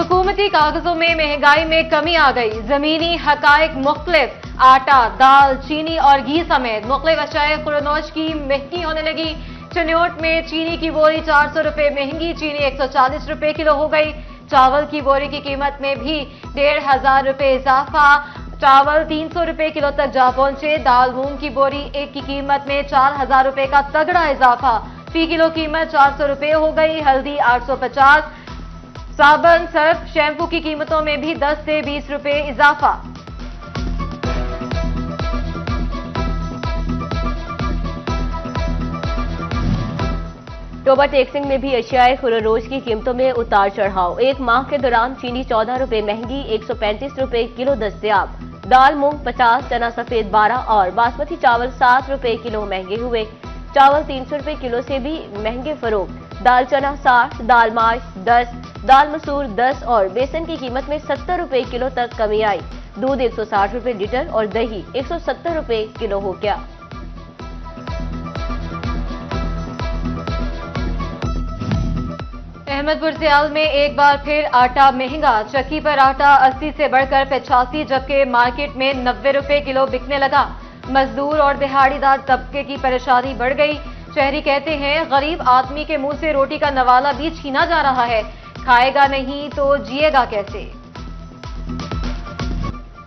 हुकूमती कागजों में महंगाई में कमी आ गई। जमीनी हकायक मुख्तलिफ, आटा, दाल, चीनी और घी समेत मुख्तलिफ अशाए खुरनोश की महंगी होने लगी। चिन्योट में चीनी की बोरी 400 रुपए महंगी, चीनी 140 रुपए किलो हो गई। चावल की बोरी की कीमत में भी 1500 रुपए इजाफा, चावल 300 रुपए किलो तक जा पहुंचे। दाल मूंग की बोरी एक की कीमत में 4000 रुपए का तगड़ा इजाफा, फी किलो कीमत 400 रुपए हो गई। हल्दी 850, साबुन, सर्फ, शैम्पू की कीमतों में भी 10 से 20 रुपए इजाफा। टोबा टेक्सिंग में भी एशियाई खुरोरोज की कीमतों में उतार चढ़ाव। एक माह के दौरान चीनी 14 रुपए महंगी, 135 रुपए किलो दस्तयाब। दाल मूंग 50, चना सफेद 12 और बासमती चावल 7 रुपए किलो महंगे हुए। चावल 300 रुपए किलो से भी महंगे फरोख्त। दाल चना 60, दाल माश 10, दाल मसूर 10 और बेसन की कीमत में 70 रुपए किलो तक कमी आई। दूध 160 रुपए लीटर और दही 170 रुपए किलो हो गया। अहमदपुर सियाल में एक बार फिर आटा महंगा। चक्की पर आटा 80 से बढ़कर 85, जबकि मार्केट में 90 रुपए किलो बिकने लगा। मजदूर और दिहाड़ीदार तबके की परेशानी बढ़ गई। शहरी कहते हैं गरीब आदमी के मुंह से रोटी का नवाला भी छीना जा रहा है, खाएगा नहीं तो जिएगा कैसे।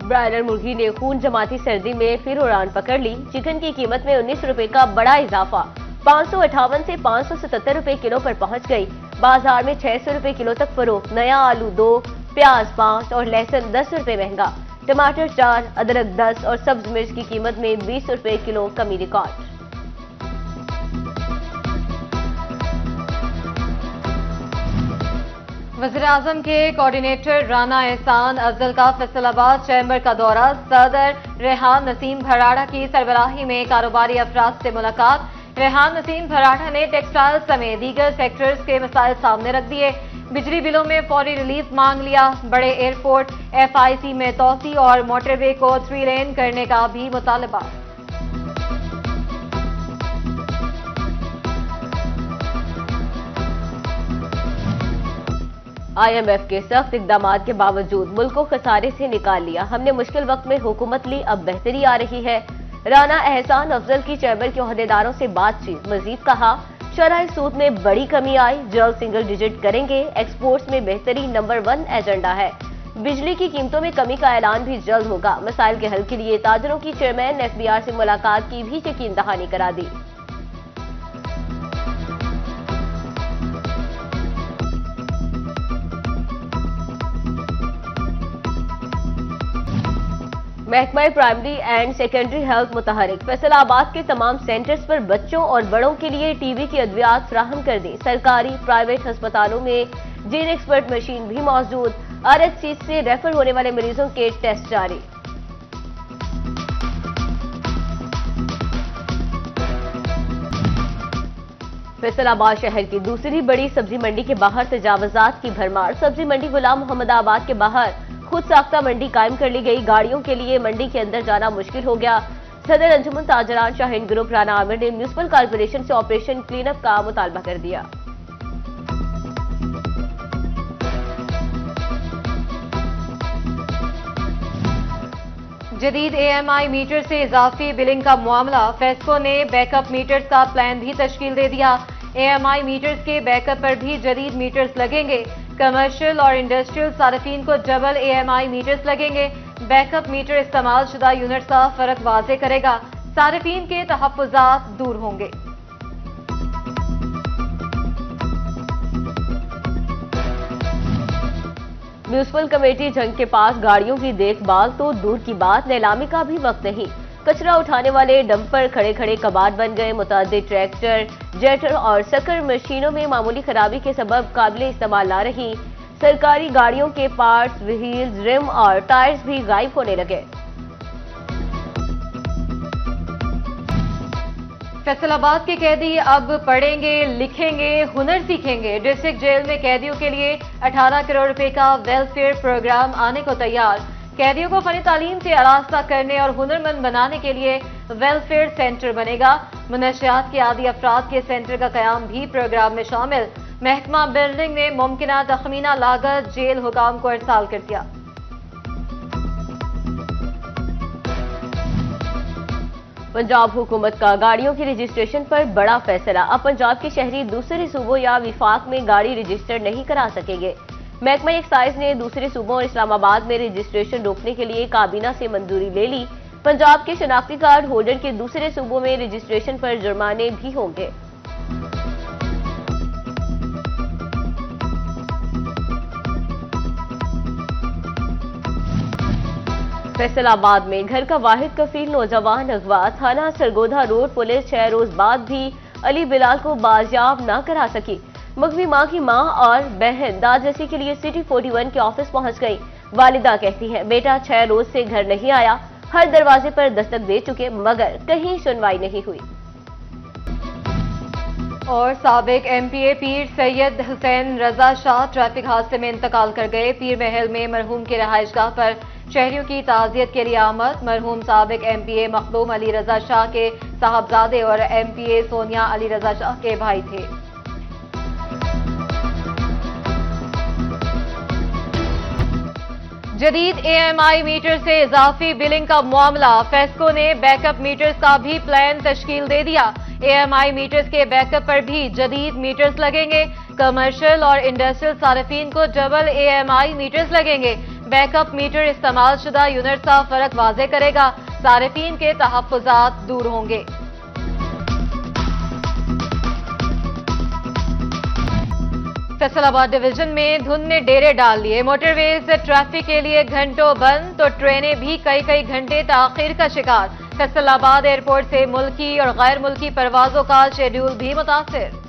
ब्रायलर मुर्गी ने खून जमाती सर्दी में फिर उड़ान पकड़ ली। चिकन की कीमत में 19 रुपए का बड़ा इजाफा, 558 से 577 रुपए किलो पर पहुंच गई। बाजार में 600 रुपए किलो तक फरोख्त। नया आलू 2, प्याज 5 और लहसुन 10 रुपए महंगा। टमाटर 4, अदरक 10 और सब्ज मिर्च की कीमत में 20 रुपए किलो कमी रिकॉर्ड। वज़ीर-ए-आज़म के कोऑर्डिनेटर राना एहसान अफजल का फैसलाबाद चैम्बर का दौरा। सदर रेहान नसीम भराड़ा की सरबराही में कारोबारी अफराद से मुलाकात। रेहान नसीम भराड़ा ने टेक्सटाइल समेत दीगर सेक्टर्स के मसाइल सामने रख दिए। बिजली बिलों में फौरी रिलीफ मांग लिया। बड़े एयरपोर्ट FIC में तोसी और मोटरवे को 3 लेन करने का भी मुतालबा। IMF के सख्त इकदाम के बावजूद मुल्क को खसारे से निकाल लिया। हमने मुश्किल वक्त में हुकूमत ली, अब बेहतरी आ रही है। राना एहसान अफजल की चैम्बर के ओहदेदारों से बातचीत। मजीद कहा, शरह सूद में बड़ी कमी आई, जल्द सिंगल डिजिट करेंगे। एक्सपोर्ट्स में बेहतरी नंबर 1 एजेंडा है। बिजली की कीमतों में कमी का ऐलान भी जल्द होगा। मसाइल के हल के लिए ताजरों की चेयरमैन FBR से मुलाकात की भी यकीन दहानी करा दी। महकमा प्राइमरी एंड सेकेंडरी हेल्थ मुतहरिक। फैसलाबाद के तमाम सेंटर्स पर बच्चों और बड़ों के लिए टीबी की अद्वियात फ्राहम कर दी। सरकारी प्राइवेट अस्पतालों में जीन एक्सपर्ट मशीन भी मौजूद। RH से रेफर होने वाले मरीजों के टेस्ट जारी। फैसलाबाद शहर की दूसरी बड़ी सब्जी मंडी के बाहर तजावजात की भरमार। सब्जी मंडी गुलाम मोहम्मदाबाद के बाहर खुद साख्ता मंडी कायम कर ली गई। गाड़ियों के लिए मंडी के अंदर जाना मुश्किल हो गया। सदर अंजुमन ताजरान शाहीन ग्रुप राना आमिर ने म्यूनिसिपल कॉर्पोरेशन से ऑपरेशन क्लीनअप का मुतालबा कर दिया। जदीद AMI मीटर से इजाफी बिलिंग का मामला। फेस्को ने बैकअप मीटर्स का प्लान भी तश्कील दे दिया। AMI मीटर्स के बैकअप पर भी जदीद मीटर्स लगेंगे। कमर्शियल और इंडस्ट्रियल सार्फिन को डबल AMI मीटर्स लगेंगे। बैकअप मीटर इस्तेमाल शुदा यूनिट का फर्क वाजे करेगा। सार्फिन के तहफ्फुजात दूर होंगे। म्यूनिसिपल कमेटी जंग के पास गाड़ियों की देखभाल तो दूर की बात, नीलामी का भी वक्त नहीं। कचरा उठाने वाले डंपर खड़े खड़े कबाड़ बन गए। मुतादिद ट्रैक्टर, जेटर और सकर मशीनों में मामूली खराबी के सबब काबिल इस्तेमाल ना रही। सरकारी गाड़ियों के पार्ट्स, व्हील्स, रिम और टायर्स भी गायब होने लगे। फैसलाबाद के कैदी अब पढ़ेंगे, लिखेंगे, हुनर सीखेंगे। डिस्ट्रिक्ट जेल में कैदियों के लिए 18 करोड़ रुपए का वेलफेयर प्रोग्राम आने को तैयार। कैदियों को फनी तालीम से आरास्ता करने और हुनरमंद बनाने के लिए वेलफेयर सेंटर बनेगा। मुनशियात के आदी अफराद के सेंटर का कयाम भी प्रोग्राम में शामिल। महकमा बिल्डिंग ने मुमकिना तखमीना लागत जेल हुकाम को इरसाल कर दिया। पंजाब हुकूमत का गाड़ियों की रजिस्ट्रेशन पर बड़ा फैसला। अब पंजाब के शहरी दूसरे सूबों या विफाक में गाड़ी रजिस्टर नहीं करा सकेंगे। महकमा एक्साइज ने दूसरे सूबों और इस्लामाबाद में रजिस्ट्रेशन रोकने के लिए काबीना से मंजूरी ले ली। पंजाब के शनाख्ती कार्ड होल्डर के दूसरे सूबों में रजिस्ट्रेशन पर जुर्माने भी होंगे। फैसलाबाद में घर का वाहिद कफील नौजवान अगवा। थाना सरगोधा रोड पुलिस 6 रोज बाद भी अली बिलाल को बाजियाब न करा सकी। मगवी मां की मां और बहन दाद रसी के लिए सिटी 41 के ऑफिस पहुंच गई। वालिदा कहती हैं बेटा 6 रोज से घर नहीं आया, हर दरवाजे पर दस्तक दे चुके मगर कहीं सुनवाई नहीं हुई। और साबिक एमपीए पीर सैयद हुसैन रजा शाह ट्रैफिक हादसे में इंतकाल कर गए। पीर महल में मरहूम की रहायशगाह पर शहरियों की ताजियत के लिए आमद। मरहूम साबिक एमपीए मखदूम अली रजा शाह के साहबजादे और एमपीए सोनिया अली रजा शाह के भाई थे। जदीद एएमआई मीटर से इजाफी बिलिंग का मामला। फेस्को ने बैकअप मीटर्स का भी प्लान तश्कील दे दिया। एएमआई मीटर्स के बैकअप पर भी जदीद मीटर्स लगेंगे। कमर्शियल और इंडस्ट्रियल सार्फिन को डबल एएमआई मीटर्स लगेंगे। बैकअप मीटर इस्तेमाल शुदा यूनिट का फर्क वाजे करेगा। सार्फिन के तहफ्फुजात दूर होंगे। फैसलाबाद डिवीजन में धुंध ने डेरे डाल लिए। मोटरवेज ट्रैफिक के लिए घंटों बंद तो ट्रेनें भी कई घंटे ताखीर का शिकार। फैसलाबाद एयरपोर्ट से मुल्की और गैर मुल्की परवाजों का शेड्यूल भी मुतासिर।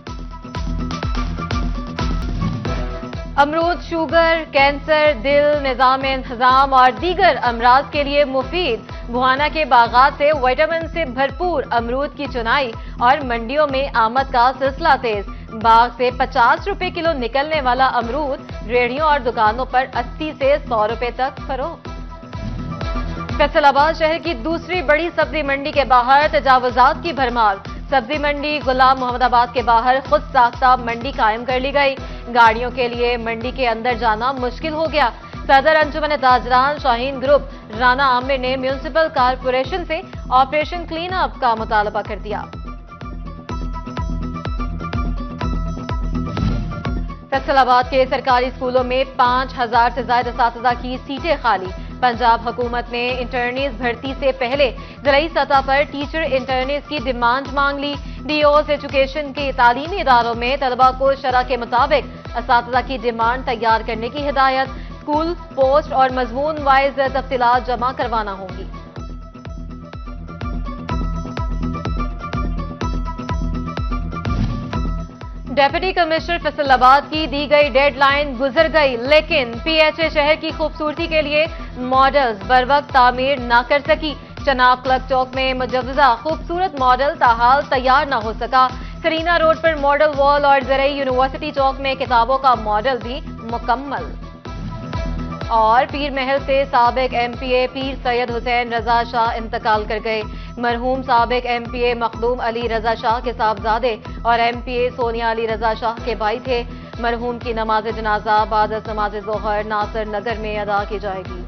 अमरूद शुगर, कैंसर, दिल, निजाम इंतजाम और दीगर अमराज के लिए मुफीद। बुहाना के बागात से विटामिन से भरपूर अमरूद की चुनाई और मंडियों में आमद का सिलसिला तेज। बाग से 50 रुपए किलो निकलने वाला अमरूद रेहड़ियों और दुकानों पर 80 से 100 रुपए तक फरोख्त। फैसलाबाद शहर की दूसरी बड़ी सब्जी मंडी के बाहर तजावुजात की भरमार। सब्जी मंडी गुलाम मोहम्मदाबाद के बाहर खुद साख्ता मंडी कायम कर ली गई। गाड़ियों के लिए मंडी के अंदर जाना मुश्किल हो गया। सदर अंजुमन ताजरान शाहीन ग्रुप राना आमिर ने म्यूनिसिपल कारपोरेशन से ऑपरेशन क्लीन अप का मुतालबा कर दिया। फैसलाबाद के सरकारी स्कूलों में 5000 से ज्यादा असातिज़ा की सीटें खाली। पंजाब हुकूमत ने इंटर्नीज भर्ती से पहले जिलाई सतह पर टीचर इंटर्नीज की डिमांड मांग ली। डीओज एजुकेशन के तालीमी इदारों में तलबा को शरह के मुताबिक असातिज़ा की डिमांड तैयार करने की हिदायत। स्कूल, पोस्ट और मजमून वाइज तफसीलात जमा करवाना होंगी। डेप्यूटी कमिश्नर फैसलाबाद की दी गई डेडलाइन गुजर गई, लेकिन पीएचए शहर की खूबसूरती के लिए मॉडल्स बरवक्त तामीर न कर सकी। चनाब क्लब चौक में मुजव्वजा खूबसूरत मॉडल ताहाल तैयार न हो सका। सरीना रोड पर मॉडल वॉल और ज़रई यूनिवर्सिटी चौक में किताबों का मॉडल भी मुकम्मल। और पीर महल से साबिक एमपीए पीर सैयद हुसैन रजा शाह इंतकाल कर गए। मरहूम साबिक एमपीए मखदूम अली रजा शाह के साहबजादे और एमपीए सोनिया अली रजा शाह के भाई थे। मरहूम की नमाज जनाजा बाद नमाज ज़ोहर नासिर नगर में अदा की जाएगी।